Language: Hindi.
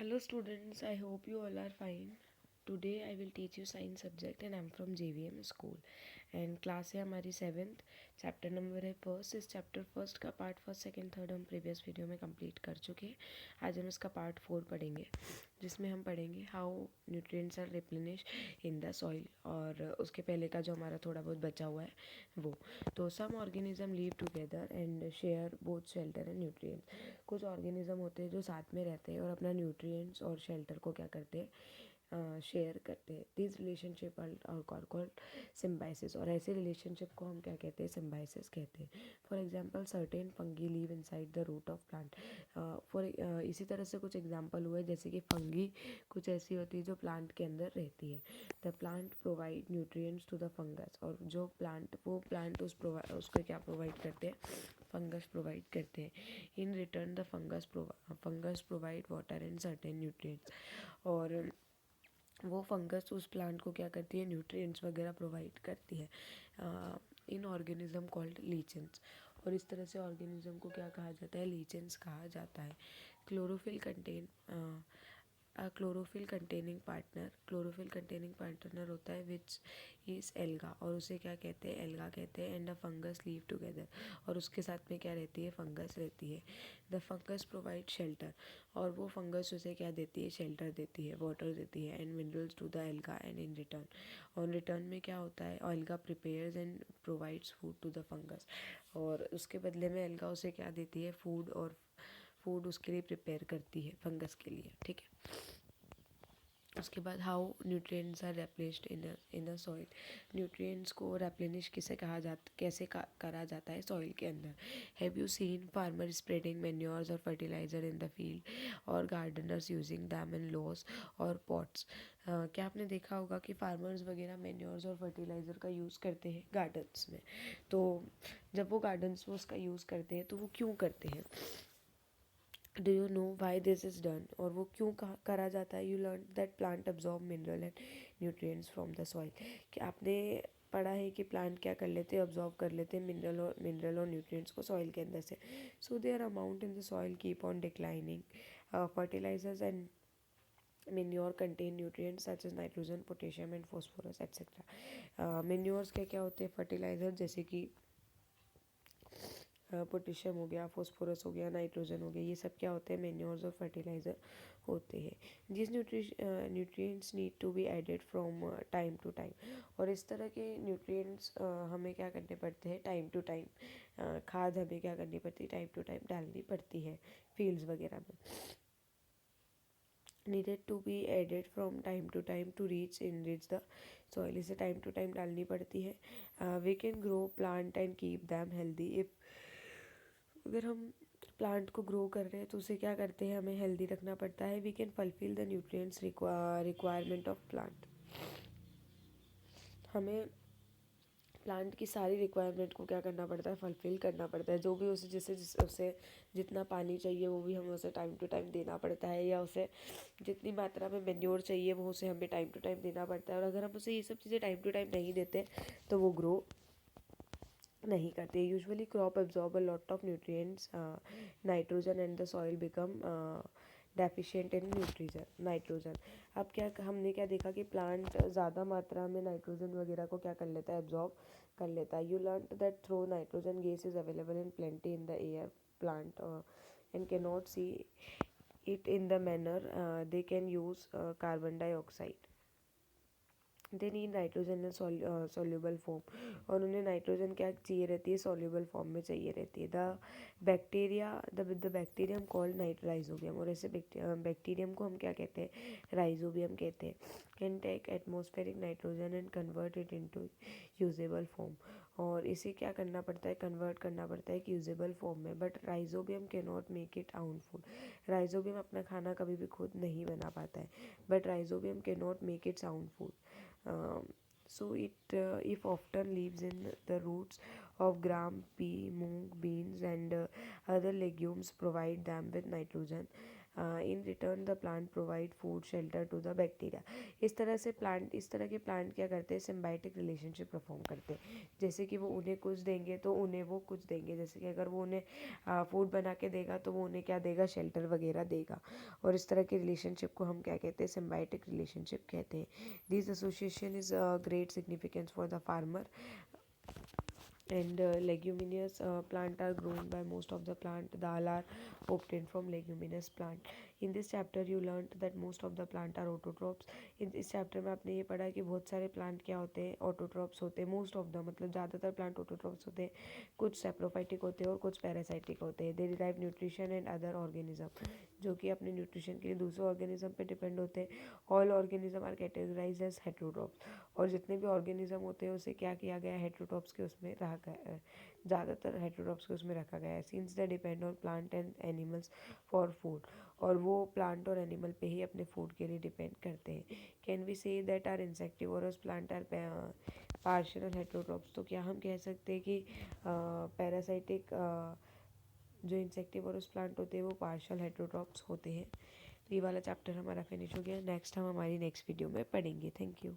Hello students, I hope you all are fine. Today I will teach you science subject and I'm from JVM school and class है हमारी 7th. चैप्टर नंबर है फर्स्ट. इस चैप्टर फर्स्ट का पार्ट फर्स्ट सेकंड थर्ड हम प्रीवियस वीडियो में कंप्लीट कर चुके हैं. आज हम इसका पार्ट 4 पढ़ेंगे जिसमें हम पढ़ेंगे how nutrients are replenish in the soil और उसके पहले का जो हमारा थोड़ा बहुत बचा हुआ है वो. तो some organism live together and share both shelter and nutrients. कुछ ऑर्गेनिज्म होते हैं जो साथ में रहते हैं और अपना न्यूट्रिएंट्स और शेल्टर को क्या करते हैं, शेयर करते हैं. दिस रिलेशनशिप और कॉल्ड सिम्बाइसिस, और ऐसे रिलेशनशिप को हम क्या कहते हैं, सिम्बाइसिस कहते हैं. For example certain fungi live inside the root of plant. इसी तरह से कुछ एग्जांपल हुए जैसे कि फंगी कुछ ऐसी होती है जो प्लांट के अंदर रहती है. The plant provide nutrients to the fungus, और जो प्लांट उसको क्या प्रोवाइड करते हैं, फंगस प्रोवाइड करते हैं. इन return the fungus provide water and certain nutrients, और वो फंगस उस प्लांट को क्या करती है, न्यूट्रिएंट्स वगैरह प्रोवाइड करती है. इन ऑर्गेनिज्म कॉल्ड लीचेंस, और इस तरह से ऑर्गेनिज्म को क्या कहा जाता है, लीचेंस कहा जाता है. Chlorophyll contain chlorophyll containing partner होता है विच इज़ एल्गा, और उसे क्या कहते हैं, एल्गा कहते हैं. And the fungus leave together, और उसके साथ में क्या रहती है, फंगस रहती है. द फंगस प्रोवाइड शेल्टर, और वो फंगस उसे क्या देती है, शेल्टर देती है, वाटर देती है. And minerals to the alga and in return, और रिटर्न में क्या होता है, alga prepares and provides food to the fungus, और उसके बदले में एल्गा उसे क्या देती है, फूड, और फूड उसके लिए प्रिपेयर करती है फंगस के लिए. ठीक है. उसके बाद how nutrients are replaced in a soil. Nutrients को रेप्लेनिश करा जाता है सॉइल के अंदर. Have you seen farmer spreading manures और फर्टिलाइजर इन द फील्ड, और gardeners using them in lawns और पॉट्स. क्या आपने देखा होगा कि फार्मर्स वगैरह मैन्योर्स और फर्टिलाइज़र का यूज़ करते हैं गार्डन्स में. तो जब वो गार्डन्स में उसका यूज़ करते हैं तो वो क्यों करते हैं, do you know why this is done, और वो क्यों करा जाता है. You learn that plant absorb mineral and nutrients from the soil. कि आपने पढ़ा है कि प्लांट क्या कर लेते हैं, अब्जॉर्ब कर लेते हैं मिनरल और न्यूट्रिएंट्स को सॉइल के अंदर से. So their amount in the soil keep on declining. Fertilisers and manure contain nutrients such as nitrogen, potassium and phosphorus etc. Manures क्या क्या होते हैं, फर्टिलाइजर जैसे कि पोटेशियम हो गया, फॉस्फोरस हो गया, नाइट्रोजन हो गया, ये सब क्या होते हैं, मेन्योर्स और फर्टिलाइज़र होते हैं. जिस nutrients need to be added from time to time, और इस तरह के न्यूट्रिएंट्स हमें क्या करने पड़ते हैं, टाइम टू टाइम. खाद हमें क्या करनी पड़ती है, टाइम टू टाइम डालनी पड़ती है फील्ड्स वगैरह में. Needed to be added from time to time to reach the soil. इसे टाइम टू टाइम डालनी पड़ती है. We can grow plant and keep them healthy. If अगर हम प्लांट को ग्रो कर रहे हैं तो उसे क्या करते हैं, हमें हेल्दी रखना पड़ता है. We can fulfil the nutrients requirement of plant. हमें प्लांट की सारी रिक्वायरमेंट को क्या करना पड़ता है, फुलफिल करना पड़ता है. जो भी उसे जितना पानी चाहिए वो भी हमें उसे टाइम टू टाइम देना पड़ता है, या उसे जितनी मात्रा में मेन्योर चाहिए वो उसे हमें टाइम टू टाइम देना पड़ता है. और अगर हम उसे ये सब चीज़ें टाइम टू टाइम नहीं देते तो वो ग्रो नहीं करते. Usually crop absorb a lot of nutrients nitrogen and the soil become deficient in nitrogen. अब क्या हमने क्या देखा कि प्लांट ज़्यादा मात्रा में नाइट्रोजन वगैरह को क्या कर लेता है, एब्जॉर्ब कर लेता है. You learn that though nitrogen gas is available in plenty in the air. Plant and can not see it in the manner they can use carbon dioxide. They need nitrogen in soluble form, और उन्हें नाइट्रोजन क्या चाहिए रहती है, सॉल्यूबल फॉर्म में चाहिए रहती है. द बैक्टीरियम कॉल्ड राइजोबियम, और ऐसे बैक्टीरियम को हम क्या कहते हैं, राइजोबियम कहते हैं. Can take atmospheric nitrogen and convert it into usable form, और इसे क्या करना पड़ता है, कन्वर्ट करना पड़ता है कि यूजेबल फॉर्म में. But rhizobium can not make it आउन फूड. राइजोबियम अपना खाना कभी भी खुद नहीं बना पाता है. But rhizobium can not make it's आउन food. So it if often lives in the roots of gram, pea, moong, beans and other legumes provide them with nitrogen. In return the plant provide food shelter to the bacteria. इस तरह के प्लांट क्या करते हैं, सिम्बायोटिक रिलेशनशिप परफॉर्म करते हैं। जैसे कि वो उन्हें कुछ देंगे तो उन्हें वो कुछ देंगे। जैसे कि अगर वो उन्हें फूड बना के देगा तो वो उन्हें क्या देगा, शेल्टर वगैरह देगा। और इस तरह के रिलेशनशिप को हम क्या कहते हैं, सिम्बायोटिक रिलेशनशिप कहते हैं। This association is great significance for the farmer and leguminous plant are grown by most of the plant. Dal are obtained from leguminous plant. In this chapter you learned that most of the plant are autotrophs. इस चैप्टर में आपने ये पढ़ा कि बहुत सारे प्लांट क्या होते हैं, ऑटोट्रॉप्स होते हैं। मोस्ट ऑफ द मतलब ज़्यादातर प्लांट ऑटोट्रॉप्स होते हैं, कुछ सेप्रोफाइटिक होते हैं और कुछ पैरासाइटिक होते हैं। They derive nutrition and other organism, जो कि अपने न्यूट्रिशन के लिए दूसरे ऑर्गेनिज्म पे डिपेंड होते हैं। All organism are categorised as heterotrophs, और जितने भी ऑर्गेनिज्म होते हैं उसे क्या किया गया है, हेटेरोट्रॉप्स के उसमें रखा गया है। ज़्यादातर हेटेरोट्रॉप्स के उसमें रखा गया है। Since they depend on plant and animals for food, और वो प्लांट और एनिमल पे ही अपने फूड के लिए डिपेंड करते हैं। Can we say that are insectivorous plant are partial heterotrophs, तो क्या हम कह सकते हैं कि पैरासाइटिक जो इंसेक्टिवोरस प्लांट होते हैं वो पार्शियल हेटेरोट्रॉप्स होते हैं। ये वाला चैप्टर हमारा फिनिश हो गया। नेक्स्ट हम हमारी नेक्स्ट वीडियो में पढ़ेंगे। Thank you.